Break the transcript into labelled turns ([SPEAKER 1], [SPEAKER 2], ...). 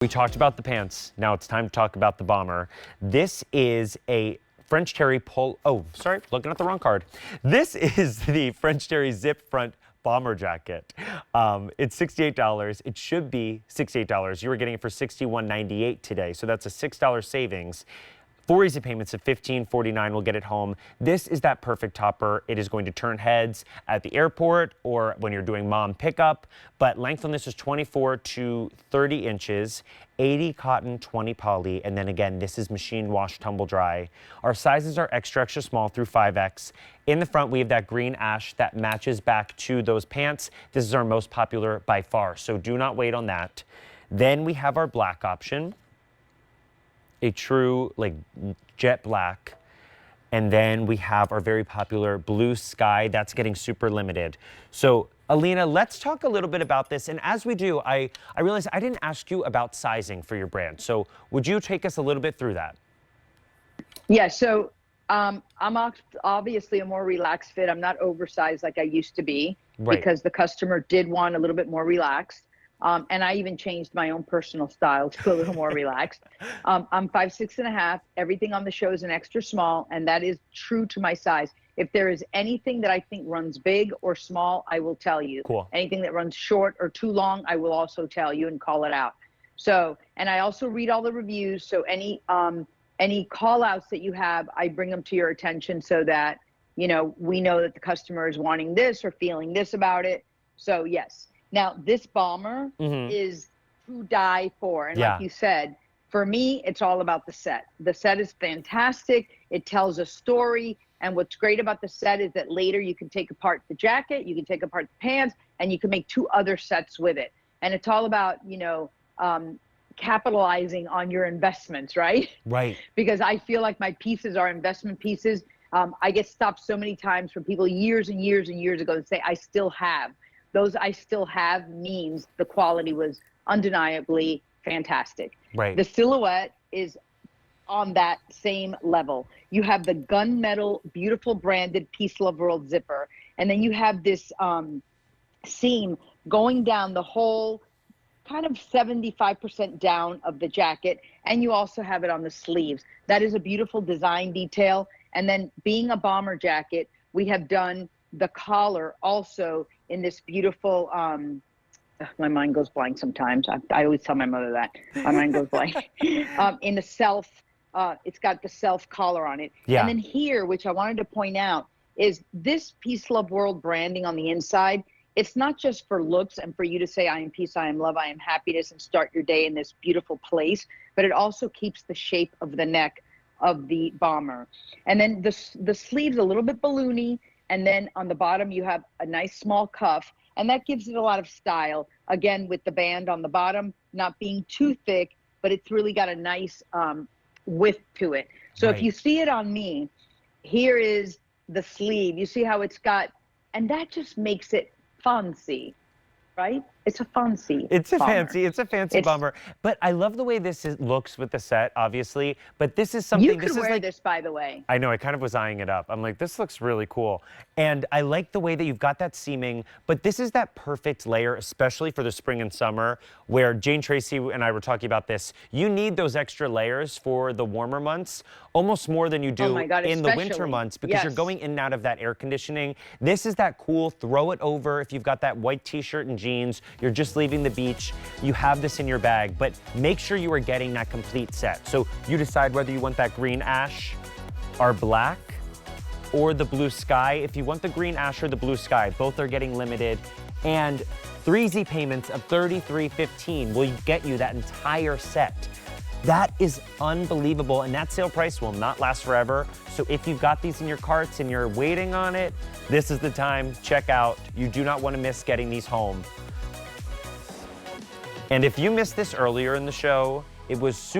[SPEAKER 1] We talked about the pants. Now it's time to talk about the bomber. This is a French Terry looking at the wrong card. This is the French Terry zip front bomber jacket. It's $68. It should be $68. You were getting it for $61.98 today, so that's a $6 savings. 4 easy payments of $15.49 will get it home. This is that perfect topper. It is going to turn heads at the airport or when you're doing mom pickup, but length on this is 24 to 30 inches, 80 cotton, 20 poly, and then again, this is machine wash, tumble dry. Our sizes are extra, extra small through 5X. In the front, we have that green ash that matches back to those pants. This is our most popular by far, so do not wait on that. Then we have our black option. A true like jet black, and then we have our very popular blue sky that's getting super limited. So Alina, let's talk a little bit about this, and as we do, I realize I didn't ask you about sizing for your brand, so would you take us a little bit through that?
[SPEAKER 2] Yeah, so I'm obviously a more relaxed fit. I'm not oversized like I used to be, right, because the customer did want a little bit more relaxed. And I even changed my own personal style to a little more relaxed. I'm 5'6½". Everything on the show is an extra small, and that is true to my size. If there is anything that I think runs big or small, I will tell you.
[SPEAKER 1] Cool.
[SPEAKER 2] Anything that runs short or too long, I will also tell you and call it out. So, and I also read all the reviews. So any call outs that you have, I bring them to your attention so that, you know, we know that the customer is wanting this or feeling this about it. So yes. Now, this bomber is to die for. And like you said, for me, it's all about the set. The set is fantastic. It tells a story. And what's great about the set is that later you can take apart the jacket, you can take apart the pants, and you can make 2 other sets with it. And it's all about, you know, capitalizing on your investments, right?
[SPEAKER 1] Right. Because
[SPEAKER 2] I feel like my pieces are investment pieces. I get stopped so many times from people years and years and years ago that say, I still have. Those I still have means the quality was undeniably fantastic.
[SPEAKER 1] Right.
[SPEAKER 2] The silhouette is on that same level. You have the gunmetal, beautiful branded Peace Love World zipper. And then you have this seam going down the whole kind of 75% down of the jacket. And you also have it on the sleeves. That is a beautiful design detail. And then being a bomber jacket, we have done the collar also in this beautiful, my mind goes blank sometimes. I always tell my mother that. My mind goes blank. In the self, it's got the self collar on it.
[SPEAKER 1] Yeah.
[SPEAKER 2] And then here, which I wanted to point out, is this Peace Love World branding on the inside. It's not just for looks and for you to say, I am peace, I am love, I am happiness, and start your day in this beautiful place, but it also keeps the shape of the neck of the bomber. And then the sleeves a little bit balloony. And then on the bottom, you have a nice small cuff, and that gives it a lot of style. Again, with the band on the bottom, not being too thick, but it's really got a nice width to it. So if you see it on me, here is the sleeve. You see how it's got, and that just makes it fancy, right? It's a fancy
[SPEAKER 1] bomber. But I love the way this looks with the set, obviously. But this is something.
[SPEAKER 2] You could wear this, by the way.
[SPEAKER 1] I know. I kind of was eyeing it up. I'm like, this looks really cool. And I like the way that you've got that seaming. But this is that perfect layer, especially for the spring and summer, where Jane Tracy and I were talking about this. You need those extra layers for the warmer months, almost more than you do in the winter months, because you're going in and out of that air conditioning. This is that cool, throw it over if you've got that white t-shirt and jeans. You're just leaving the beach, you have this in your bag, but make sure you are getting that complete set. So you decide whether you want that green ash, our black, or the blue sky. If you want the green ash or the blue sky, both are getting limited. And 3 easy payments of $33.15 will get you that entire set. That is unbelievable, and that sale price will not last forever. So if you've got these in your carts and you're waiting on it, this is the time. Check out. You do not want to miss getting these home. And if you missed this earlier in the show, it was super